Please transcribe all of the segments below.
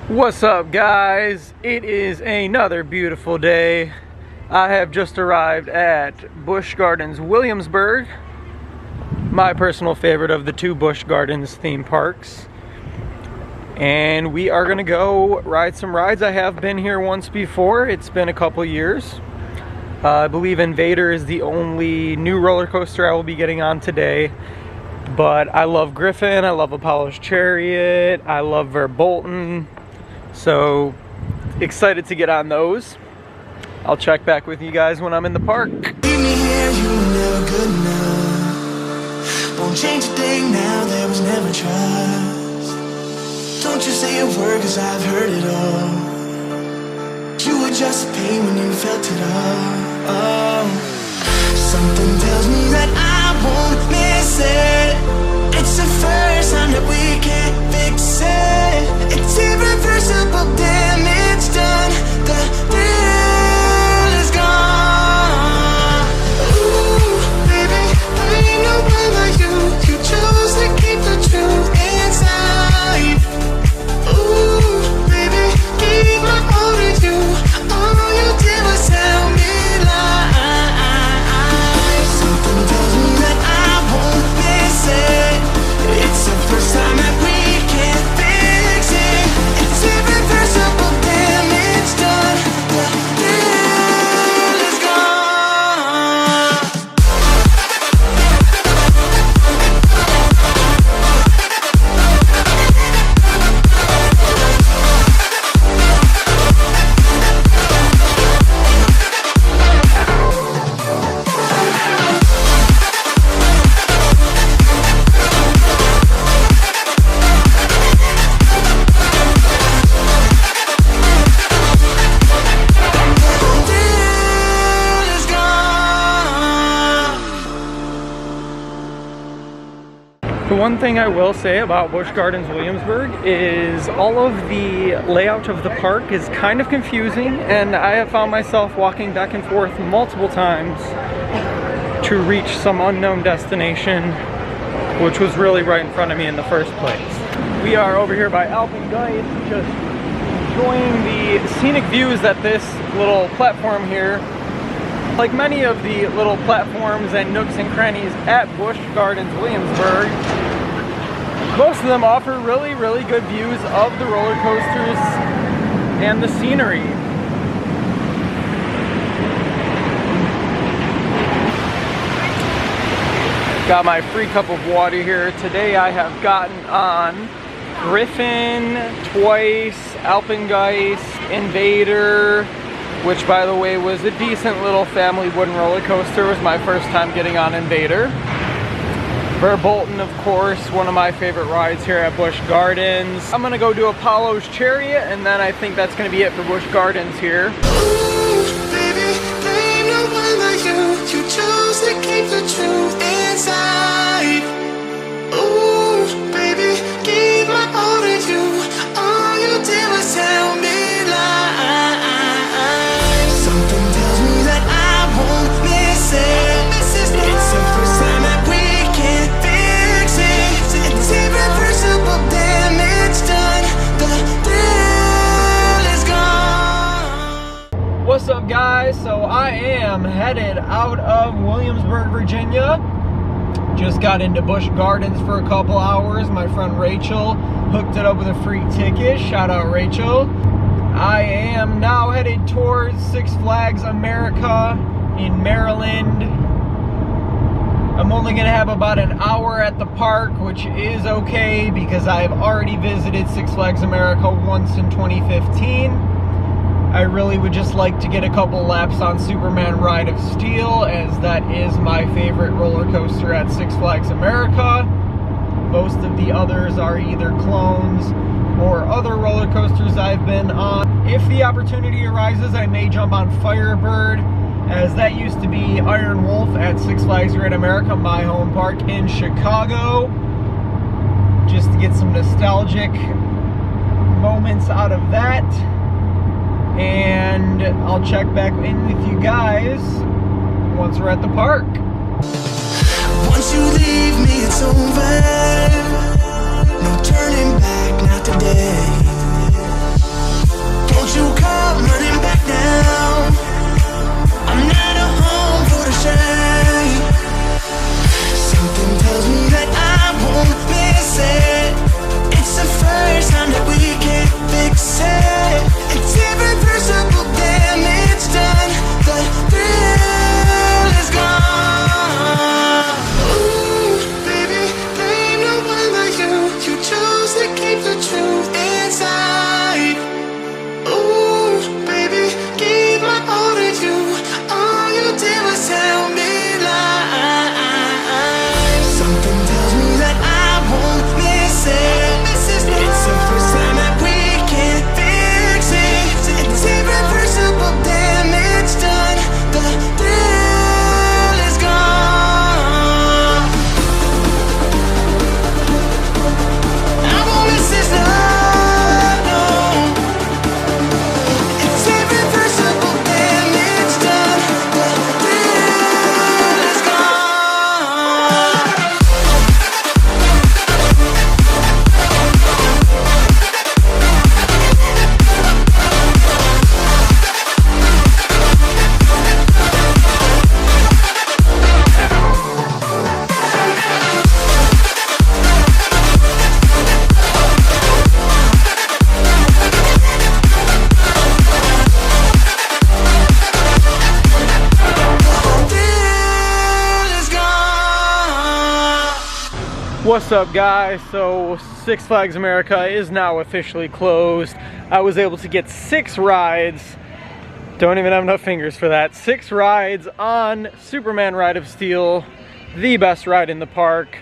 What's up, guys? It is another beautiful day. I have just arrived at Busch Gardens Williamsburg, my personal favorite of the two Busch Gardens theme parks. And we are gonna go ride some rides. I have been here once before. It's been a couple years. I believe Invader is the only new roller coaster I will be getting on today. But I love Griffin, I love Apollo's Chariot, I love Verbolten. So excited to get on those. I'll check back with you guys when I'm in the park. Leave me here, you were never good enough. Won't change a thing now, there was never trust. Don't you say a word, cause I've heard it all. You were just a pain when you felt it all. Something tells me that I won't miss it. It's the first time that we can't fix it. It's irreversible damage done. The thrill is gone. Ooh, baby, I ain't no one like you. You chose to keep the truth inside. Ooh, baby, gave my all to you. All you did was tell me lies. Something tells me that I won't miss it. It's the first time that we can't fix it. It's irreversible damage done. The thrill is gone. The one thing I will say about Busch Gardens Williamsburg is all of the layout of the park is kind of confusing, and I have found myself walking back and forth multiple times to reach some unknown destination, which was really right in front of me in the first place. We are over here by Alpengeist, just enjoying the scenic views that this little platform here. Like many of the little platforms and nooks and crannies at Busch Gardens Williamsburg, most of them offer really, really good views of the roller coasters and the scenery. Got my free cup of water here. Today I have gotten on Griffin twice, Alpengeist, Invader, which by the way was a decent little family wooden roller coaster. It was my first time getting on Invader. Verbolten, of course, one of my favorite rides here at Busch Gardens. I'm gonna go do Apollo's Chariot, and then I think that's gonna be it for Busch Gardens here. Ooh, baby, there ain't no one like you. You chose to keep the truth inside. Ooh, baby, gave my all to you. All you did was tell me lies. Something tells me that I won't miss it. It's the first time that we can't fix it. It's irreversible damage done. The thrill is gone. What's up, guys? So I am headed out of Williamsburg, Virginia. Just got into Busch Gardens for a couple hours. My friend Rachel hooked it up with a free ticket. Shout out, Rachel. I am now headed towards Six Flags America in Maryland. I'm only gonna have about an hour at the park, which is okay because I've already visited Six Flags America once in 2015. I really would just like to get a couple laps on Superman Ride of Steel, as that is my favorite roller coaster at Six Flags America. Most of the others are either clones or other roller coasters I've been on. If the opportunity arises, I may jump on Firebird, as that used to be Iron Wolf at Six Flags Great America, my home park in Chicago, just to get some nostalgic moments out of that. And I'll check back in with you guys once we're at the park. Once you leave me, it's over. No turning back, not today. What's up, guys? So Six Flags America is now officially closed. I was able to get 6 rides. Don't even have enough fingers for that. 6 rides on Superman Ride of Steel, the best ride in the park.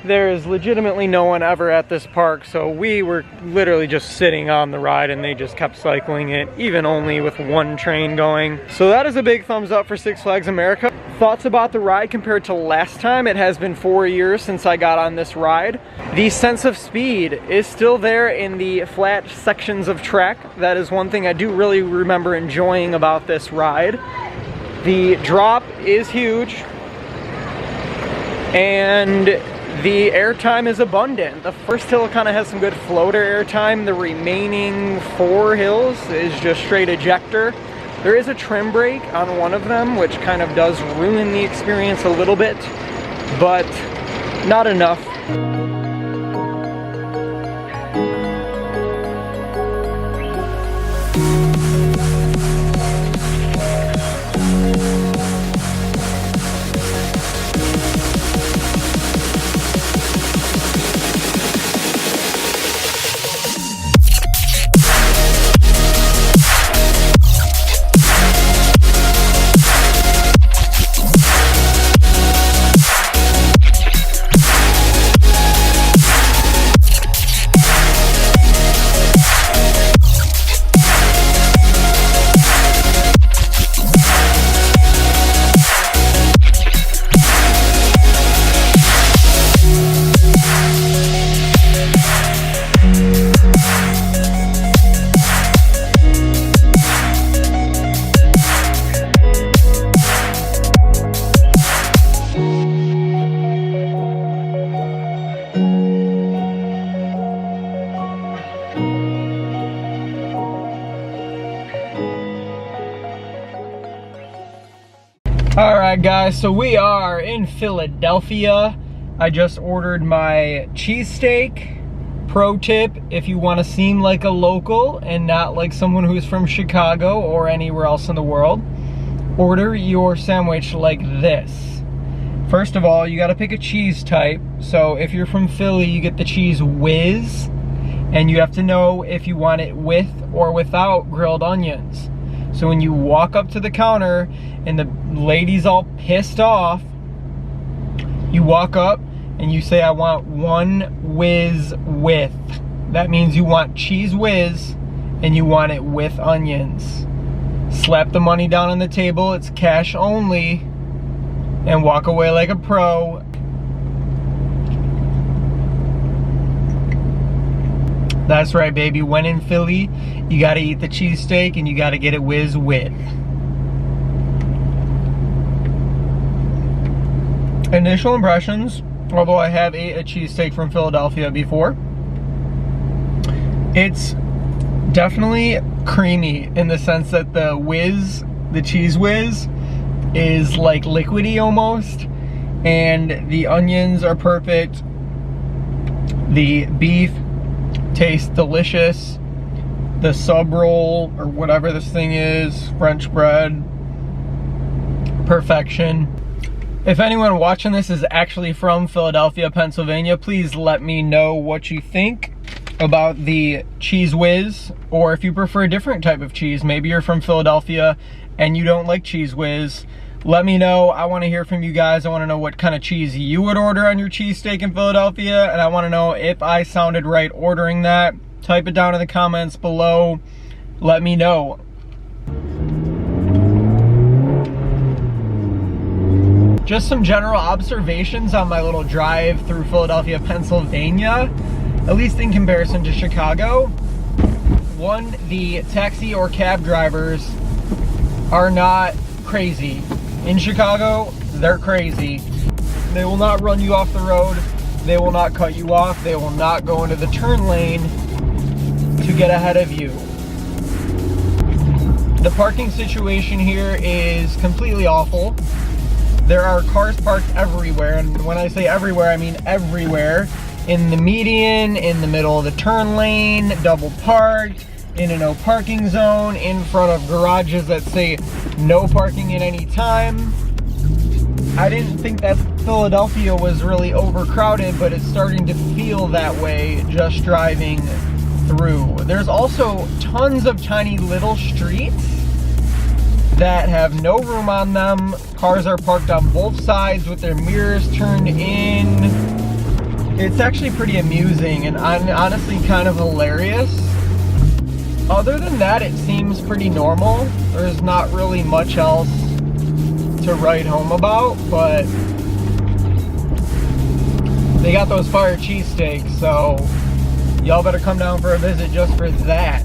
There is legitimately no one ever at this park, so we were literally just sitting on the ride and they just kept cycling it, even only with 1 train going. So that is a big thumbs up for Six Flags America. Thoughts about the ride compared to last time? It has been 4 years since I got on this ride. The sense of speed is still there in the flat sections of track. That is one thing I do really remember enjoying about this ride. The drop is huge, and the airtime is abundant. The first hill kind of has some good floater airtime. The remaining 4 hills is just straight ejector. There is a trim brake on one of them, which kind of does ruin the experience a little bit, but not enough. Alright guys, so we are in Philadelphia. I just ordered my cheesesteak. Pro tip, if you want to seem like a local and not like someone who's from Chicago or anywhere else in the world, order your sandwich like this. First of all, you got to pick a cheese type. So if you're from Philly, you get the cheese whiz, and you have to know if you want it with or without grilled onions. So when you walk up to the counter and the lady's all pissed off, you walk up and you say, I want 1 whiz with. That means you want cheese whiz and you want it with onions. Slap the money down on the table, it's cash only, and walk away like a pro. That's right, baby. When in Philly, you gotta eat the cheesesteak and you gotta get it whiz with. Initial impressions, although I have ate a cheesesteak from Philadelphia before, it's definitely creamy in the sense that the whiz, the cheese whiz, is like liquidy almost, and the onions are perfect. The beef tastes delicious. The sub roll, or whatever this thing is, French bread, perfection. If anyone watching this is actually from Philadelphia, Pennsylvania, please let me know what you think about the cheese whiz, or if you prefer a different type of cheese. Maybe you're from Philadelphia and you don't like cheese whiz. Let me know. I want to hear from you guys. I want to know what kind of cheese you would order on your cheesesteak in Philadelphia, and I want to know if I sounded right ordering that. Type it down in the comments below. Let me know. Just some general observations on my little drive through Philadelphia, Pennsylvania, at least in comparison to Chicago. One, the taxi or cab drivers are not crazy. In Chicago, they're crazy. They will not run you off the road. They will not cut you off. They will not go into the turn lane to get ahead of you. The parking situation here is completely awful. There are cars parked everywhere, and when I say everywhere, I mean everywhere. In the median, in the middle of the turn lane, double parked, in a no parking zone, in front of garages that say no parking at any time. I didn't think that Philadelphia was really overcrowded, but it's starting to feel that way just driving through. There's also tons of tiny little streets that have no room on them. Cars are parked on both sides with their mirrors turned in. It's actually pretty amusing and honestly kind of hilarious. Other than that, it seems pretty normal. There's not really much else to write home about, but they got those fire cheesesteaks, so y'all better come down for a visit just for that.